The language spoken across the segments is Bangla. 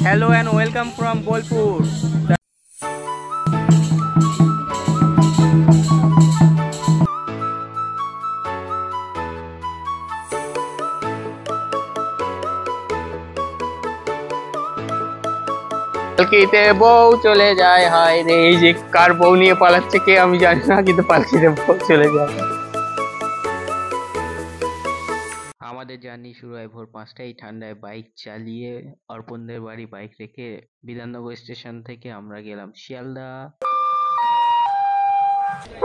Hello and welcome from Bolpur. পালকিতে বউ চলে যায়, হায় রে এই যে কার বউ নিয়ে পালাচ্ছে কে আমি জানি না, কিন্তু পালকিতে বউ চলে যায়। আমাদের জার্নি শুরু হয় ভোর 5টায় ঠান্ডায় বাইক চালিয়ে। অর্পণদের বাড়ি বাইক রেখে বিধাননগর স্টেশন থেকে আমরা গেলাম শিয়ালদা।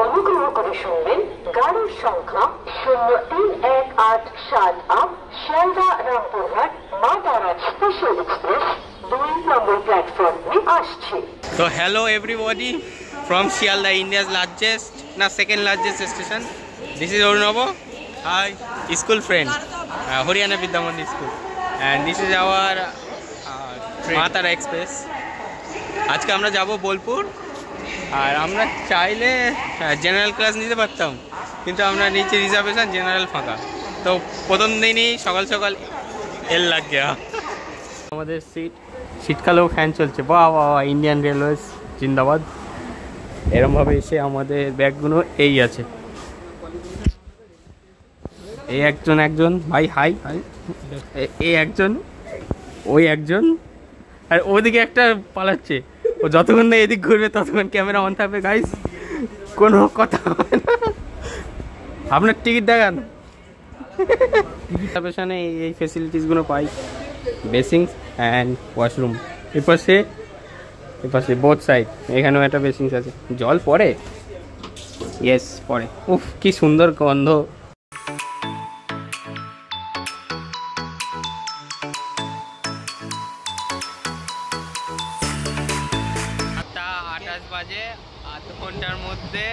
অনুগ্রহ করে শুনবেন গাড়ির সংখ্যা 03187 শিয়ালদা রামপুরহাট মা তারা স্পেশাল এক্সপ্রেস 2 নম্বর প্ল্যাটফর্মে আসছে। So hello everybody from Shialda, India's largest, second largest station. This is Orunabo, hi, school friend, Haryana Vidya Mandir School, and this is our Matara Express. আজকে আমরা যাব বোলপুর, আর আমরা চাইলে জেনারেল ক্লাস নিতে পারতাম, কিন্তু আমরা নিচে রিজার্ভেশন, জেনারেল ফাঁকা। তো প্রথম দিনই সকাল সকাল এল লাগ গিয়া। আমাদের শীতকালেও ফ্যান চলছে, বাহ বাহ, ইন্ডিয়ান রেলওয়েজ জিন্দাবাদ। এরমভাবে এসে আমাদের ব্যাগগুলো এই আছে, এই একজন ভাই হাই হাই, এই একজন, ওই একজন, আর ওদিকে একটা পালাচ্ছে। ও যতক্ষণ না এদিক ঘুরবে ততক্ষণ ক্যামেরা অন থাকবে গাইস, কোনো কথা হবে না। আপনার টিকিট দেখান। রিজার্ভেশনে এই ফেসিলিটিসগুলো পাই, বেসিংস অ্যান্ড ওয়াশরুম। এপাশে বোথ সাইড, এখানেও একটা বেসিংস আছে। জল পড়ে, ইয়েস পড়ে। উফ কি সুন্দর গন্ধ। 8:28 বাজে, আধ ঘন্টার মধ্যে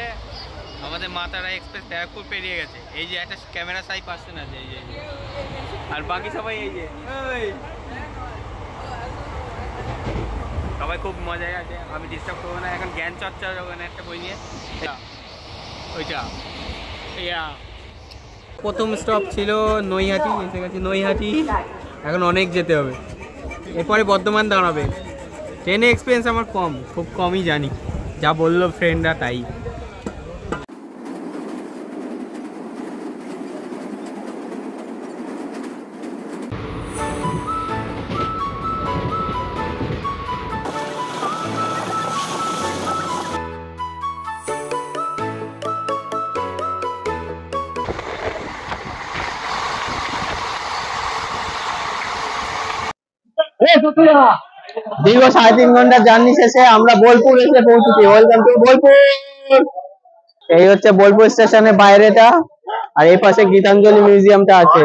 আমাদের মাতারা এক্সপ্রেস ব্যারাকপুর পেরিয়ে গেছে। এই যে একটা ক্যামেরা সাই পার্সন আছে, এই যে, আর বাকি সবাই এই যে, সবাই খুব মজায় আছে। আমি ডিস্টার্ব করবো না। এখন জ্ঞান চর্চা ওখানে একটা বই নিয়ে, ওইটা প্রথম স্টপ ছিল নৈহাটি, এসে গেছি নৈহাটি। এখন অনেক যেতে হবে, এরপরে বর্ধমান দাঁড়াবে। ট্রেনে এক্সপিরিয়েন্স আমার কম, খুব কমই জানি, যা বললো ফ্রেন্ডরা তাই। দীর্ঘ 3.5 ঘন্টা জার্নি শেষে আমরা বোলপুর এসে পৌঁছেছি। Welcome to Bolpur. এই হচ্ছে বোলপুর স্টেশনের বাইরেটা, আর এই পাশে গীতাঞ্জলি মিউজিয়ামটা আছে।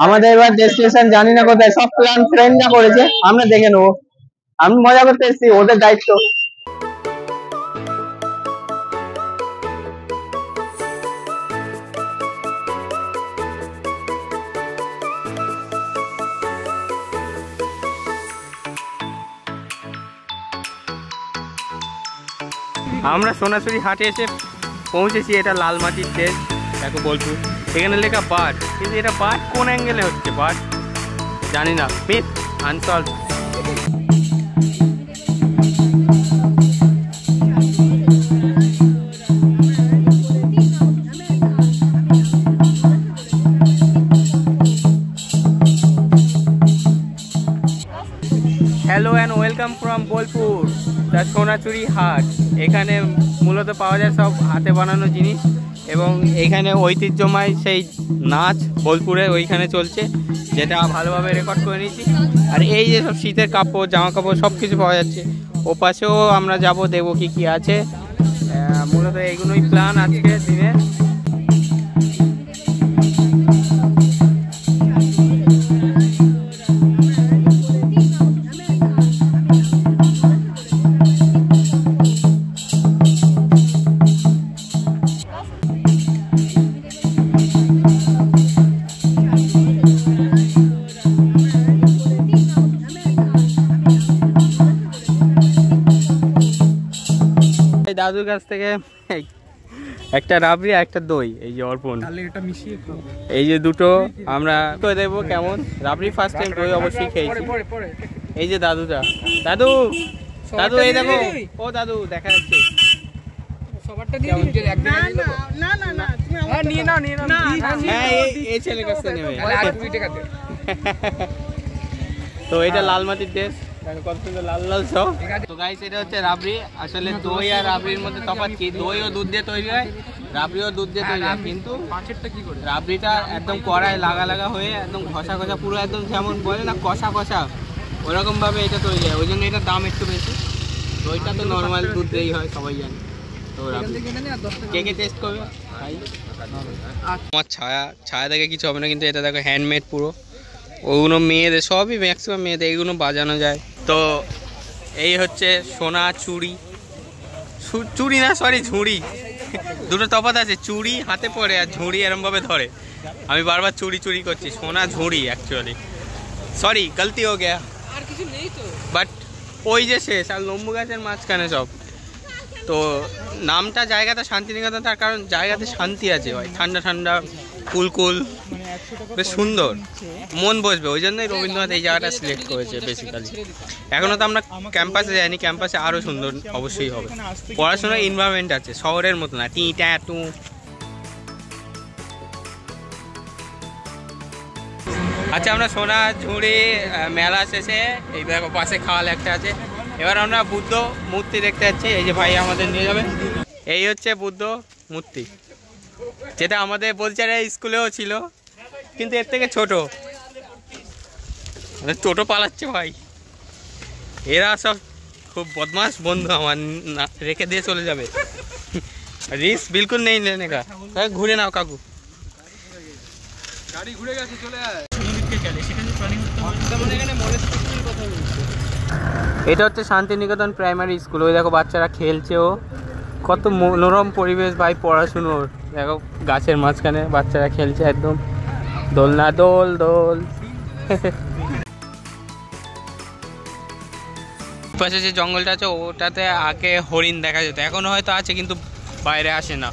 আমাদের এবার ডেস্টিনেশন জানি না কোথায়, সব প্ল্যান ফ্রেন্ডরা করেছে, আমরা দেখে নেবো। আমি মজা করতে এসেছি, ওদের দায়িত্ব। আমরা সোনাঝুরি হাটে এসে পৌঁছেছি। এটা লাল মাটির দেশ, দেখো বোলপুর। এখানে লেখা বাট, কিন্তু এটা বাট কোন অ্যাঙ্গেলে হচ্ছে বাট জানি না। Myth unsolved. Hello and welcome from Bolpur, the Sonajhuri Haat. এখানে মূলত পাওয়া যায় সব হাতে বানানো জিনিস, এবং এইখানে ঐতিহ্যময় সেই নাচ বোলপুরে ওইখানে চলছে, যেটা ভালোভাবে রেকর্ড করে নিয়েছি। আর এই যে সব শীতের কাপড়, জামা কাপড় সব কিছু পাওয়া যাচ্ছে। ও পাশেও আমরা যাব, দেখবো কি কি আছে। মূলত এইগুলোই প্ল্যান আজকে দিনে। দাদুর কাছ থেকে একটা রাবড়ি আর একটা দই, এই যে অর্পণ, এই যে দুটো আমরা দেবো। কেমন রাবড়ি ফার্স্ট টাইম, দই অবশ্যই খেয়েছি। এই যে দাদুটা, দাদু দাদু এই দেখো, ও দাদু দেখা যাচ্ছে। সবারটা দিয়ে দিবি একদিন না না না তুমি আমার নিয়ে নাও হ্যাঁ এই ছেলের কাছে নেবে। আর 2 টাকা দে। তো এটা লাল মাটির দেশ, দেখো কত সুন্দর লাল লাল সব। তো গাইস এটা হচ্ছে রাবড়ি। আসলে দই আর রাবড়ির মধ্যে তফাৎ কি, দই ও দুধ দিয়ে তৈরি হয়, রাবড়িও দুধ দিয়ে তৈরি হয়, কিন্তু পাঁচেরটা কি করে রাবড়িটা একদম কড়াই লাগা লাগা হয়ে একদম ঘষা ঘষা পুরো একদম যেমন বলে না কষা কষা, ওরকম ভাবে এটা তৈরি হয়, ওই জন্য এটার দাম একটু বেশি। দইটা তো নর্মাল দুধ দিয়েই হয়, সবাই জানে। তো রাবড়ি কে কে টেস্ট করবে ভাই? আমার ছায়া দেখে কিছু হবে না, কিন্তু এটা দেখো হ্যান্ডমেড পুরো, ওগুলো মেয়েদের, সবই ম্যাক্সিমাম মেয়েদের, এইগুলো বাজানো যায়। তো এই হচ্ছে সোনা চুড়ি, চুড়ি না সরি ঝুড়ি, দুটো তফাৎ আছে, চুড়ি হাতে পড়ে আর ঝুড়ি এরমভাবে ধরে। আমি বারবার চুড়ি চুরি করছি, সোনা ঝুড়ি অ্যাকচুয়ালি, সরি গলতি হো গেয়া। আর কিছু নেই তো, বাট ওই যে শেষ আর লম্বু গাছের মাঝখানে সব। তো নামটা জায়গাটা শান্তিনিকেতন, তার কারণ জায়গাতে শান্তি আছে ভাই, ঠান্ডা ঠান্ডা কুল কুল, বেশ সুন্দর, মন বসবে, ওই জন্যই রবীন্দ্রনাথ এই জায়গাটা সিলেক্ট করেছে বেসিক্যালি। এখনও তো আমরা ক্যাম্পাসে যাইনি, ক্যাম্পাসে আরও সুন্দর অবশ্যই হবে, পড়াশোনার এনভায়রনমেন্ট আছে, শহরের মতো না টি ট্যা টু। আচ্ছা আমরা সোনা ঝুড়ি মেলা শেষে এই দেখো পাশে খাওয়াল একটা আছে, এবার আমরা বুদ্ধ মূর্তি দেখতে যাচ্ছি, এই যে ভাই আমাদের নিয়ে যাবে। এই হচ্ছে বুদ্ধ মূর্তি, যেটা আমাদের বোলচারে স্কুলেও ছিল, কিন্তু এর থেকে ছোট। টোটো পালাচ্ছে ভাই, এরা সব খুব বদমাশ বন্ধু আমার, রেখে দিয়ে চলে যাবে, রিস্ক বিলকুল নেই লেনে কা। ঘুরে নাও কাকু, গাড়ি ঘুরে গেছে, চলে আয়। এটা হচ্ছে শান্তিনিকেতন প্রাইমারি স্কুল, ওই দেখো বাচ্চারা খেলছেও, কত মনোরম পরিবেশ ভাই পড়াশুনোর। দেখো গাছের মাঝখানে বাচ্চারা খেলছে একদম, দোলনা দোল দোল। পাশে যে জঙ্গলটা আছে ওটাতে আগে হরিণ দেখা যেত, এখনো হয়তো আছে কিন্তু বাইরে আসে না।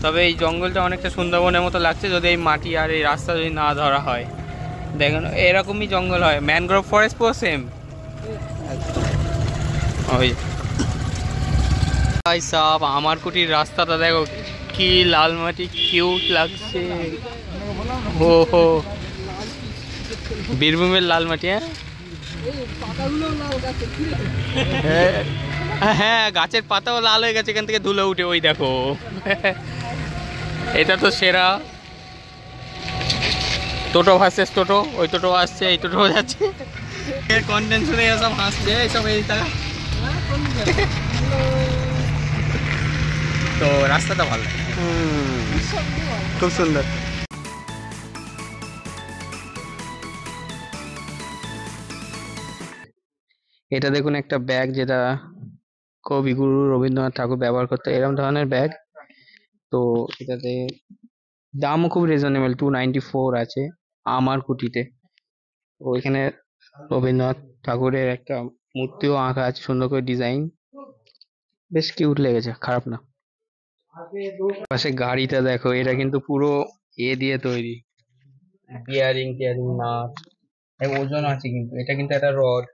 তবে এই জঙ্গলটা অনেকটা সুন্দরবনের মতো লাগছে, যদি এই মাটি আর এই রাস্তা যদি না ধরা হয়। দেখুন এরকমই জঙ্গল হয়, ম্যানগ্রোভ ফরেস্ট পুরো সেম। ওই ভাই সাহেব আমার কুটির রাস্তাটা দেখো কি লাল মাটি, কিউট লাগছে। হো হো বীরভূমের লাল মাটি। হ্যাঁ গাছের পাতাও লাল হয়ে গেছে, এখান থেকে ধুলো উঠে, ওই দেখো। এটা তো সেরা। টোটো ভার্সেস টোটো, ওই টোটো আসছে এই টোটো যাচ্ছে, এর কন্টেন্ট শুনে সব হাসছে এইসব এই টাকা। তো রাস্তাটা ভালো, খুব সুন্দর। এটা দেখুন একটা ব্যাগ, যেটা কবিগুরু রবীন্দ্রনাথ ঠাকুর ব্যবহার করতে, এরকম ধরনের ব্যাগ। তো এটাতে দামও খুব রিজনেবল, 294 আছে আমার কুটিতে। তো এখানে রবীন্দ্রনাথ ঠাকুরের একটা মূর্তিও আঁকা আছে, সুন্দর করে ডিজাইন, বেশ কিউট লেগেছে, খারাপ না। পাশে গাড়িটা দেখো, এটা কিন্তু পুরো দিয়ে তৈরি, বিয়ারিং টিয়ারিং নাট, ওজন আছে, কিন্তু এটা কিন্তু একটা রড,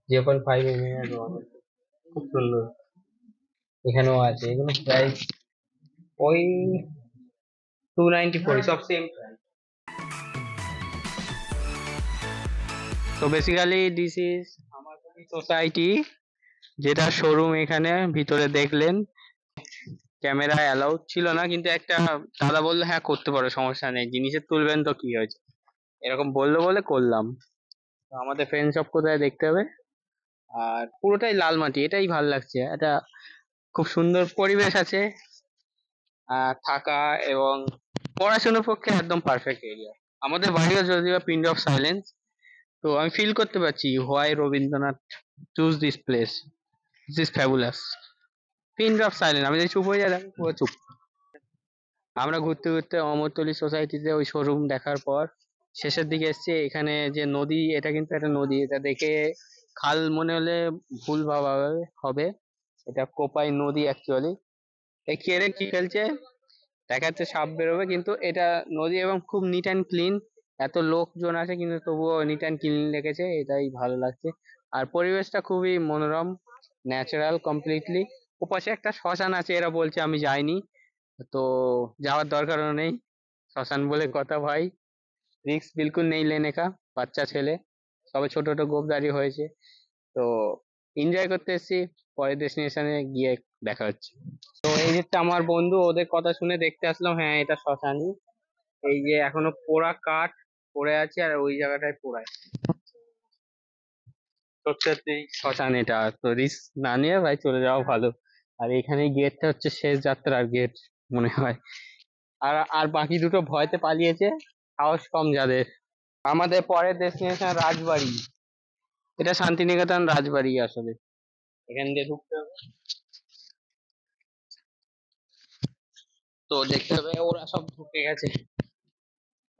0.5 mm এর রড, খুব সুন্দর। এখানেও আছে, এগুলো প্রাইস ওই 294, সব সেম প্রাইস। তো বেসিক্যালি দিস ইজ আমার সোসাইটি, যেটা শোরুম। এখানে ভিতরে দেখলেন ক্যামেরা অ্যালাউড ছিল না, কিন্তু একটা দাদা বললো হ্যাঁ করতে পারো, সমস্যা নেই, জিনিসের তুলবেন তো কি হয়েছে, এরকম বললো বলে করলাম। তো আমাদের ফ্রেন্ড শপ কোথায় দেখতে হবে। আর পুরোটাই লাল মাটি, এটাই ভাল লাগছে, এটা খুব সুন্দর পরিবেশ আছে থাকা এবং পড়াশোনার পক্ষে একদম পারফেক্ট এরিয়া। আমাদের বাড়িও যদিও পিন্ড অফ সাইলেন্স, তো আমি ফিল করতে পারছি why Rabindranath choose this place, this fabulous পিন্ড অফ সাইলেন্স। আমি যদি চুপ হয়ে যাই পুরো চুপ। আমরা ঘুরতে ঘুরতে অমরতলি সোসাইটিতে ওই শোরুম দেখার পর শেষের দিকে এসছে, এখানে যে নদী, এটা কিন্তু একটা নদী, এটা দেখে খাল মনে হলে ভুল ভাবা হবে, এটা কোপাই নদী অ্যাকচুয়ালি। এই কেড়ে কি ফেলছে দেখা যাচ্ছে, সাপ বেরোবে, কিন্তু এটা নদী এবং খুব নিট অ্যান্ড ক্লিন, এত লোকজন আছে কিন্তু তবুও নিট অ্যান্ড ক্লিন রেখেছে, এটাই ভালো লাগছে। আর পরিবেশটা খুবই মনোরম, ন্যাচারাল কমপ্লিটলি। ওপাশে একটা শ্মশান আছে, এরা বলছে, আমি যাইনি, তো যাওয়ার দরকারও নেই। শ্মশান বলে কথা ভাই, রিস্ক বিলকুল নেই লেনে কা। বাচ্চা ছেলে, সবে ছোট ছোট গোপদারি হয়েছে, তো এনজয় করতে এসেছি। পরের ডেস্টিনেশনে গিয়ে দেখা হচ্ছে। তো এই হচ্ছে আমার বন্ধু, ওদের কথা শুনে দেখতে আসলাম। হ্যাঁ, এটা শ্মশানই। এই যে এখনো পোড়া কাঠ পড়ে আছে, আর ওই জায়গাটায় পোড়ায়। সত্যি সত্যি শ্মশান এটা, তো রিস্ক না নিয়ে ভাই চলে যাওয়া ভালো। আর এখানে গেটটা হচ্ছে শেষ যাত্রার গেট মনে হয়। আর আর বাকি দুটো ভয়তে পালিয়েছে, সাহস কম যাদের। আমাদের পরের ডেস্টিনেশন রাজবাড়ি। এটা শান্তিনিকেতন রাজবাড়ি আসলে। এখান দিয়ে ঢুকতে হবে, তো দেখতে হবে ওরা সব ঢুকে গেছে।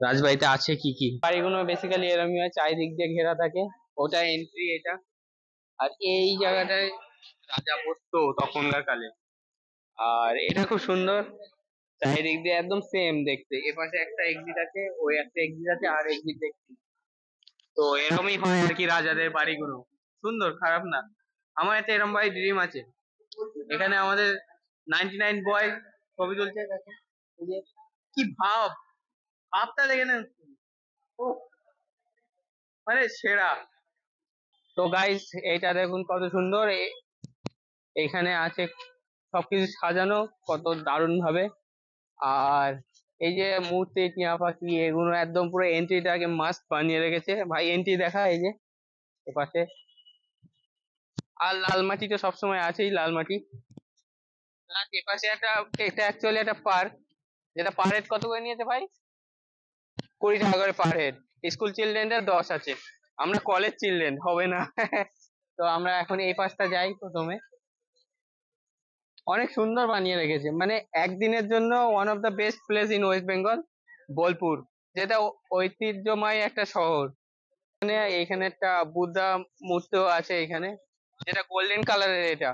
রাজবাড়িতে আছে কি কি, বাড়িগুলো বেসিক্যালি এরকমই হয়, চারিদিক দিয়ে ঘেরা থাকে। ওটা এন্ট্রি এটা। আর এই জায়গাটায় রাজা বসতো তখনকার কালে। আর এটা খুব সুন্দর, চারিদিক দিয়ে একদম সেম দেখতে। এপাশে একটা এক্সিট আছে, ওই একটা এক্সিট আছে, আর এক্সিট দেখতে। তো এরকমই হয় আর কি রাজাদের বাড়িগুলো। সুন্দর, খারাপ না। আমার একটা এরকম বাড়ি ড্রিম আছে। এখানে আমাদের 99 বয় ছবি তুলছে, দেখো। এই যে কি ভাব, ভাবটা দেখে না, ও মানে সেরা। তো গাইস, এইটা দেখুন কত সুন্দর। এইখানে আছে সবকিছু সাজানো কত দারুণ ভাবে। আর এই যে মূর্তি, টিয়া পাখি, এগুলো একদম পুরো এন্ট্রিটাকে মাস্ট বানিয়ে রেখেছে ভাই। এন্ট্রি দেখা, এই যে এপাশে। আর লাল মাটি তো সবসময় আছেই, লাল মাটি। আর এপাশে একটা, এটা অ্যাকচুয়ালি একটা পার্ক, যেটা পার হেড কত করে নিয়েছে ভাই? 20 টাকা করে পার হেড। স্কুল চিলড্রেনদের 10 আছে, আমরা কলেজ চিলড্রেন, হবে না। তো আমরা এখন এই পাশটা যাই প্রথমে। অনেক সুন্দর বানিয়ে রেখেছে, মানে একদিনের জন্য one of the best place in West Bengal, Bolpur, যেটা ঐতিহ্যময় একটা শহর। মানে এখানে একটা বুদ্ধা মূর্তিও আছে এখানে, যেটা গোল্ডেন কালারের। এটা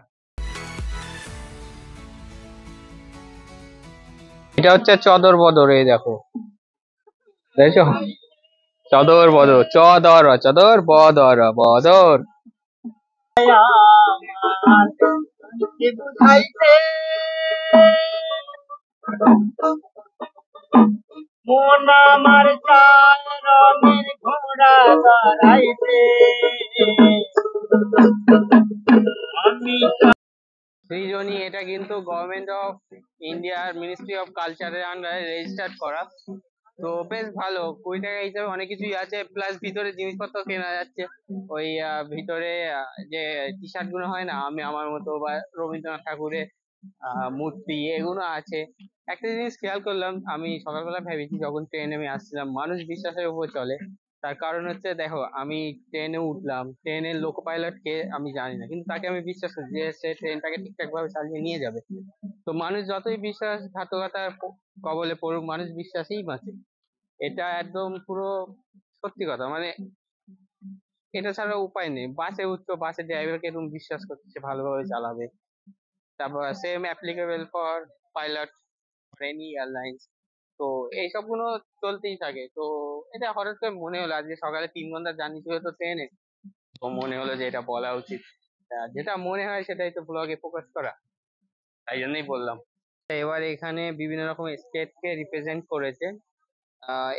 এটা হচ্ছে চদর বদর, এই দেখো, দেখছো? চদর বদর, চদর চদর বদর বদর। মন আমার চার রঙের ঘোড়া দাঁড়াইছে, আমি সৃজনী, এটা কিন্তু গভর্নমেন্ট অফ ইন্ডিয়ার মিনিস্ট্রি অফ কালচারের আন্ডারে রেজিস্টার্ড করা। তো বেশ ভালো, 20 টাকা হিসাবে অনেক কিছুই আছে, প্লাস ভিতরে জিনিসপত্র কেনা যাচ্ছে। ওই ভিতরে যে টি শার্ট গুলো হয় না, আমি আমার মতো, বা রবীন্দ্রনাথ ঠাকুরের মূর্তি, এগুলো আছে। একটা জিনিস খেয়াল করলাম, আমি সকালবেলা ভেবেছি যখন ট্রেনে আমি আসছিলাম, মানুষ বিশ্বাসের উপর চলে। তার কারণ হচ্ছে, দেখো, আমি ট্রেনে উঠলাম, ট্রেনের লোকো পাইলট কে আমি জানি না, কিন্তু তাকে আমি বিশ্বাস করি যে সে ট্রেনটাকে ঠিকঠাক ভাবে চালিয়ে নিয়ে যাবে। তো মানুষ যতই বিশ্বাসঘাতকতার কবলে পড়ুক, মানুষ বিশ্বাসেই বাঁচে। এটা একদম পুরো সত্যি কথা, মানে এটা ছাড়া উপায় নেই। বাসে উঠছো, বাসের ড্রাইভারকে তুমি বিশ্বাস করছো সে ভালোভাবে চালাবে। তারপর same applicable for pilot, for any airlines. তো এইসব গুলো চলতেই থাকে। তো এটা হঠাৎ করে মনে হলো, আজকে সকালে 3 ঘন্টা জার্নি ছিল তো ট্রেনে, তো মনে হলো যে এটা বলা উচিত। যেটা মনে হয় সেটাই তো ব্লগে প্রকাশ করা, তাই জন্যই বললাম। এবার এখানে বিভিন্ন রকম স্টেট কে রিপ্রেজেন্ট করেছে।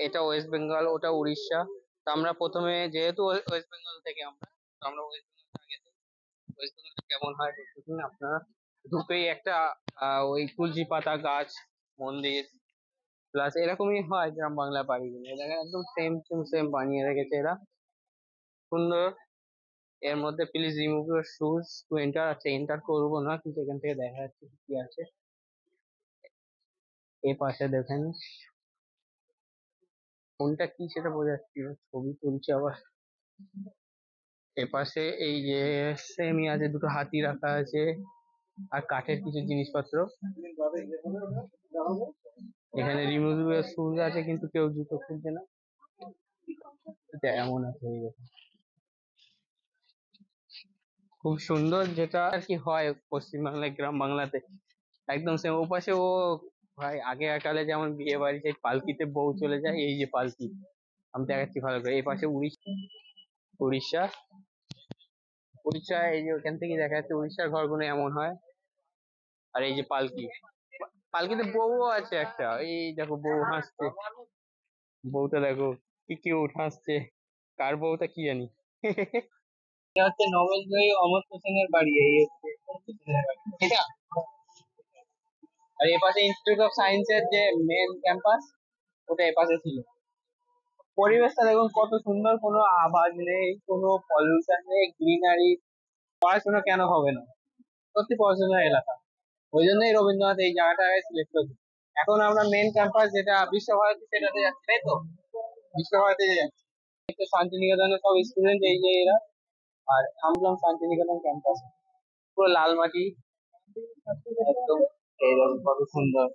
এটা ওয়েস্ট বেঙ্গল, ওটা উড়িষ্যা। তো আমরা প্রথমে, যেহেতু ওয়েস্ট বেঙ্গল থেকে আমরা, তো আমরা ওয়েস্ট বেঙ্গল আগে দেখি। ওয়েস্ট বেঙ্গলটা কেমন হয় দেখতেছেন আপনারা। ঢুকেই একটা ওই তুলসী পাতা গাছ, মন্দির, প্লাস এরকমই হয় গ্রাম বাংলা বাড়িগুলো। এটা একদম সেম টু সেম বানিয়ে রেখেছে এরা, সুন্দর। এর মধ্যে please remove your shoes to enter আছে, এন্টার করবো না, কিন্তু এখান থেকে দেখা যাচ্ছে কি আছে। এই পাশে দেখেন কোনটা কি সেটা বোঝা যাচ্ছে না, ছবি তুলছে আবার। এপাশে এই যে সেমই আছে, দুটো হাতি রাখা আছে, আর কাঠের কিছু জিনিসপত্র। এখানে রিমুভেবল শুজ আছে, কিন্তু কেউ জুতো খুলছে না। এটা এমন আছে, এই দেখুন। খুব সুন্দর, যেটা আর কি হয় পশ্চিমবাংলায়, গ্রাম বাংলাতে একদম সেম। ওপাশে ও ভাই, আগেকার কালে যেমন বিয়ে বাড়ি সেই পালকিতে বউ চলে যায়, এই যে পালকি, আমি দেখাচ্ছি ভালো করে। এই পাশে উড়িষ্যা উড়িষ্যা, এই যে ওখান থেকে দেখা যাচ্ছে উড়িষ্যার ঘরগুলো এমন হয়। আর এই যে পালকি, পালকিতে বউ আছে একটা, এই দেখো বউ হাসছে, বউটা দেখো কি কিউট হাসছে। কার বউটা কি জানি। এটা হচ্ছে নোবেল জয়ী অমর্ত্য সেন এর বাড়ি, এই হচ্ছে অমর্ত্য সেনের বাড়ি, এটা। আর এই পাশে ইনস্টিটিউট অফ সায়েন্স এর যে মেন ক্যাম্পাস, ওটা এ পাশে ছিল। পরিবেশটা দেখুন কত সুন্দর, কোনো আওয়াজ নেই, কোনো পলিউশন নেই, গ্রিনারি। পড়াশোনা কেন হবে না, সত্যি পড়াশোনার এলাকা। ওই জন্যই রবীন্দ্রনাথ এই জায়গাটায় সিলেক্ট করেছে। এখন আমরা মেন ক্যাম্পাস যেটা বিশ্বভারতী, সেটাতে যাচ্ছি, তাই তো? বিশ্বভারতী যাচ্ছি। তো শান্তিনিকেতনের সব স্টুডেন্ট এই যে এরা। আর আমলাম শান্তিনিকেতন ক্যাম্পাস, পুরো লাল মাটি একদম, এইরকম কত সুন্দর।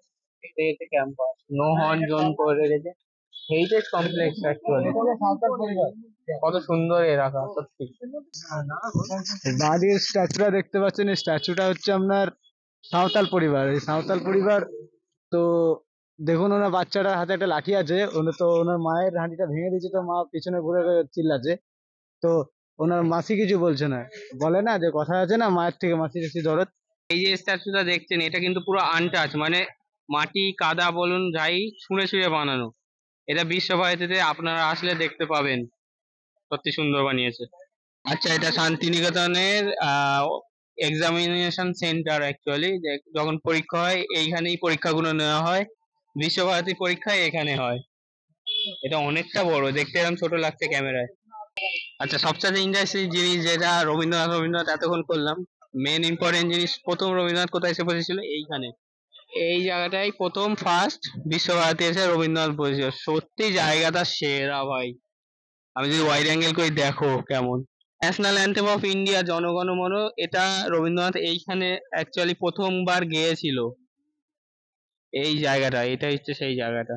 এটাই হচ্ছে ক্যাম্পাস, নো হর্ন জোন করে রেখেছে। হেরিটেজ কমপ্লেক্স অ্যাকচুয়ালি, কত সুন্দর এলাকা সত্যি। বাড়ির স্ট্যাচুটা দেখতে পাচ্ছেন, এই স্ট্যাচুটা হচ্ছে আপনার সাঁওতাল পরিবার। এই সাঁওতাল পরিবার তো দেখুন, ওনার বাচ্চাটার হাতে একটা লাঠি আছে, তো ওনার মায়ের হাঁড়িটা ভেঙে দিয়েছে, তো মা পিছনে ঘুরে ঘুরে চিল্লাচ্ছে। তো ওনার মাসি কিছু বলছে না, বলে না যে কথা আছে না, মায়ের থেকে মাসি বেশি দরদ। এই যে স্ট্যাচুটা দেখছেন, এটা কিন্তু পুরো আনটাচ, মানে মাটি কাদা বলুন যাই ছুঁড়ে ছুঁড়ে বানানো। এটা বিশ্বভারতীতে আপনারা আসলে দেখতে পাবেন, সত্যি সুন্দর বানিয়েছে। আচ্ছা, এটা শান্তিনিকেতনের এক্সামিনেশন সেন্টার অ্যাকচুয়ালি, যখন পরীক্ষা হয় এইখানেই পরীক্ষাগুলো নেওয়া হয়। বিশ্বভারতী পরীক্ষা এখানে হয়। এটা অনেকটা বড়, দেখতে এরকম ছোট লাগছে ক্যামেরায়। আচ্ছা, সবচেয়ে ইন্টারেস্টিং জিনিস যেটা রবীন্দ্রনাথ রবীন্দ্রনাথ এতক্ষণ করলাম, মেন ইম্পর্টেন্ট জিনিস, প্রথম রবীন্দ্রনাথ কোথায় এসে বসেছিল? এইখানে, এই জায়গাটাই প্রথম ফার্স্ট বিশ্বভারতী এসে রবীন্দ্রনাথ বসেছিল। সত্যি জায়গাটা সেরা ভাই। আমি যদি ওয়াইড অ্যাঙ্গেল করে দেখো কেমন। ন্যাশনাল অ্যান্থেম অফ ইন্ডিয়া জনগণ মন, এটা রবীন্দ্রনাথ এইখানে অ্যাকচুয়ালি প্রথমবার গেয়েছিল। এই জায়গাটা, এটা হচ্ছে সেই জায়গাটা।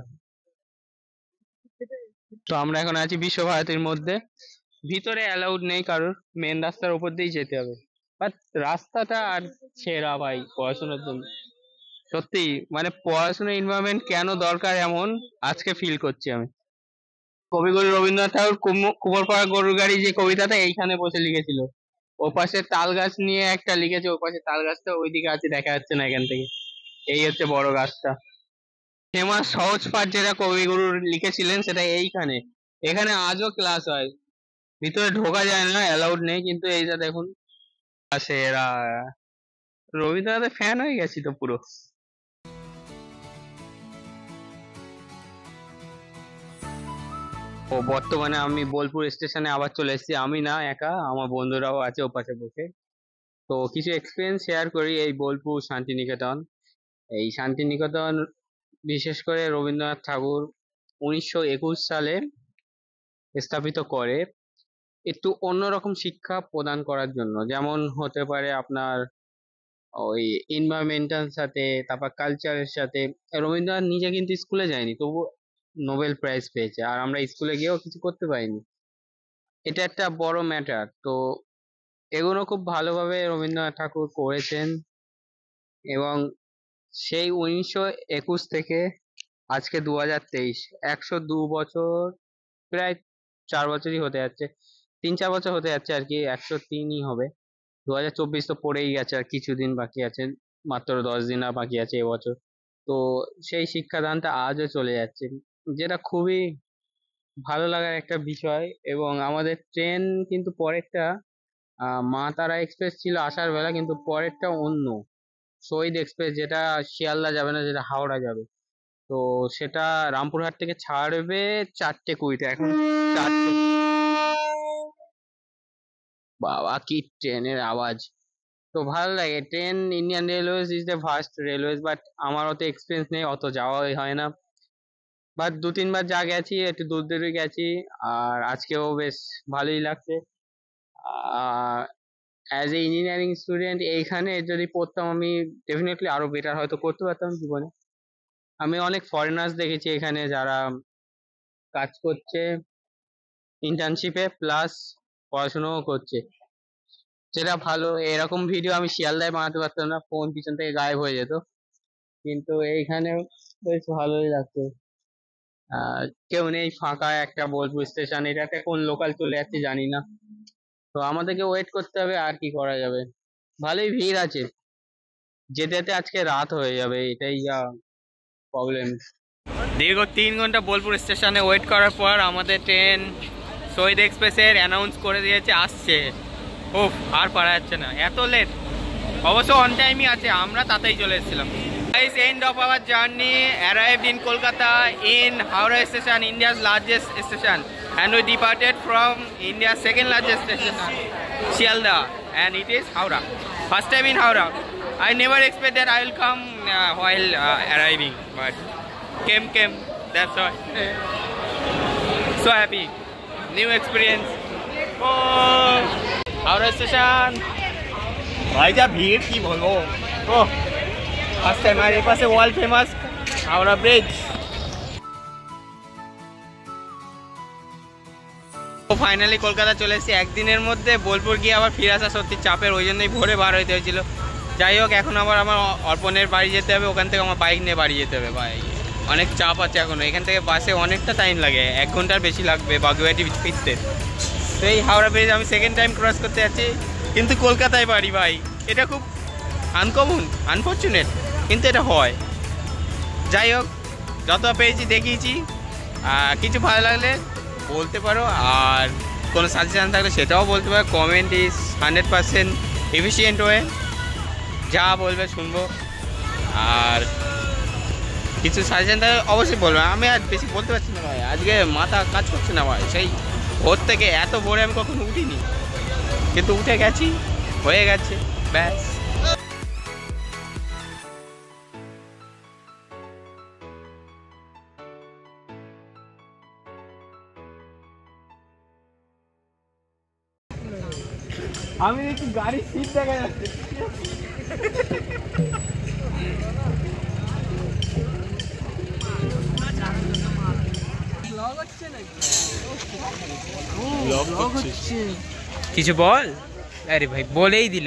তো আমরা এখন আছি বিশ্বভারতীর মধ্যে। ভিতরে অ্যালাউড নেই কারোর, মেন রাস্তার উপর দিয়েই যেতে হবে। বাট রাস্তাটা আর সেরা ভাই পড়াশোনার জন্য। সত্যি মানে পড়াশোনার এনভায়রনমেন্ট কেন দরকার এমন আজকে ফিল করছি আমি। কবিগুরু রবীন্দ্রনাথ ঠাকুর কুমোরপাড়া গরুর গাড়ি যে কবিতাটা এইখানে বসে লিখেছিল। ও পাশে তাল গাছ নিয়ে একটা লিখেছে, ও পাশে তাল গাছটা ওইদিকে আছে, দেখা যাচ্ছে না এখান থেকে। এই হচ্ছে বড় গাছটা। ফেমাস সহজ পাঠ যেটা কবিগুরু লিখেছিলেন সেটা এইখানে। এখানে আজও ক্লাস হয়, ভিতরে ঢোকা যায় না, অ্যালাউড নেই, কিন্তু এইটা দেখুন আছে এরা। রবীন্দ্রনাথের ফ্যান হয়ে গেছি তো পুরো। ও বর্তমানে আমি বোলপুর স্টেশনে আবার চলে এসেছি, আমি না একা, আমার বন্ধুরাও আছে ওপাশে বসে। তো কিছু এক্সপিরিয়েন্স শেয়ার করি। এই বোলপুর শান্তিনিকেতন, এই শান্তিনিকেতন বিশেষ করে রবীন্দ্রনাথ ঠাকুর 1921 সালে স্থাপিত করে একটু অন্যরকম শিক্ষা প্রদান করার জন্য। যেমন হতে পারে আপনার ওই এনভায়রনমেন্টাল সাথে, তারপর কালচারের সাথে। রবীন্দ্রনাথ নিজে কিন্তু স্কুলে যায়নি, তবু নোবেল প্রাইজ পেয়েছে, আর আমরা স্কুলে গিয়েও কিছু করতে পারিনি। এটা একটা বড় ম্যাটার। তো এগুলো খুব ভালোভাবে রবীন্দ্রনাথ ঠাকুর করেছেন। এবং সেই 1921 থেকে আজকে 2023, 102 বছর, প্রায় 4 বছরই হতে যাচ্ছে, 3-4 বছর হতে যাচ্ছে আর কি, 103ই হবে। 2024 তো পড়েই গেছে, আর কিছুদিন বাকি আছে, মাত্র 10 দিন আর বাকি আছে এবছর। তো সেই শিক্ষাদানটা আজও চলে যাচ্ছে, যেটা খুবই ভালো লাগার একটা বিষয়। এবং আমাদের ট্রেন কিন্তু পরেরটা মা তারা এক্সপ্রেস ছিল আসার বেলা, কিন্তু পরেরটা অন্য শহীদ এক্সপ্রেস, যেটা শিয়ালদা যাবে না, যেটা হাওড়া যাবে। তো সেটা রামপুরহাট থেকে ছাড়বে 4টে 20তে, এখন 4টে। বাবা কি ট্রেনের আওয়াজ! তো ভালো লাগে train. Indian railways is the first railways, but আমার অত এক্সপিরিয়েন্স নেই, অত যাওয়াই হয় না। বাট 2-3 বার যা গেছি একটু দূর দূরে গেছি। আর আজকেও বেশ ভালোই লাগছে। অ্যাজ এ ইঞ্জিনিয়ারিং স্টুডেন্ট এইখানে যদি পড়তাম আমি, ডেফিনেটলি আরো বেটার হয়তো করতে পারতাম জীবনে। আমি অনেক ফরেনার্স দেখেছি এখানে যারা কাজ করছে ইন্টার্নশিপে, প্লাস পড়াশোনাও করছে, যেটা ভালো। এরকম ভিডিও আমি শিয়ালদায় বানাতে পারতাম না, ফোন পিছন থেকে গায়েব হয়ে যেত, কিন্তু এইখানে বেশ ভালোই লাগতো। কেউ নেই, ফাঁকা একটা বোলপুর স্টেশন। এটাতে কোন লোকাল চলে যাচ্ছে জানি না, তো আমাদেরকে ওয়েট করতে হবে, আর কি করা যাবে। ভালোই ভিড় আছে, যেতে যেতে আজকে রাত হয়ে যাবে, এটাই যা প্রবলেম। দীর্ঘ 3 ঘন্টা বোলপুর স্টেশনে ওয়েট করার পর আমাদের ট্রেন শহীদ এক্সপ্রেসের অ্যানাউন্স করে দিয়েছে আসছে। ওফ, আর পারা যাচ্ছে না, এত লেট। অবশ্য অন টাইমই আছে, আমরা তাতেই চলে এসেছিলাম। Guys, end of our journey, arrived in Kolkata in Howrah station, India's largest station, and we departed from India's second largest station, Sialdah, and it is Howrah. First time in Howrah. I never expected I will come while arriving, but came. That's all. So happy, new experience. Oh, Howrah station. भाई जा भीड़ की बोलो। ओह, फर्स्ट टाइम हमारे पास वर्ल्ड फेमस हावड़ा ब्रिज। তো ফাইনালি কলকাতা চলে এসেছি একদিনের মধ্যে। বোলপুর গিয়ে আবার ফিরে আসা সত্যি চাপের, ওই জন্যই ভোরে বার হইতে হয়েছিল। যাই হোক, এখন আবার আমার অর্পণের বাড়ি যেতে হবে, ওখান থেকে আমার বাইক নিয়ে বাড়ি যেতে হবে। ভাই অনেক চাপ আছে এখনো, এখান থেকে বাসে অনেকটা টাইম লাগে, 1 ঘন্টার বেশি লাগবে বাগুইহাটি ফিরতে। তো এই হাওড়া ব্রিজ আমি সেকেন্ড টাইম ক্রস করতে যাচ্ছি, কিন্তু কলকাতায় বাড়ি ভাই, এটা খুব আনকমন, আনফর্চুনেট, কিন্তু এটা হয়। যাই হোক, যত পেয়েছি দেখিয়েছি, কিছু ভালো লাগলে বলতে পারো, আর কোনো সাজেশান থাকলে সেটাও বলতে পারো। কমেন্ট ইজ 100% এফিসিয়েন্ট ওয়ে, যা বলবে শুনবো। আর কিছু সাজেশান থাকলে অবশ্যই বলবে। আমি আর বেশি বলতে পারছি না ভাই, আজকে মাথা কাজ করছে না ভাই। সেই ভোর থেকে, এত ভোরে আমি কখনো উঠিনি, কিন্তু উঠে গেছি, হয়ে গেছে, ব্যাস। আমি দেখি গাড়ির সিট দেখা যাচ্ছে। কিছু বল। আরে ভাই বলেই দিল।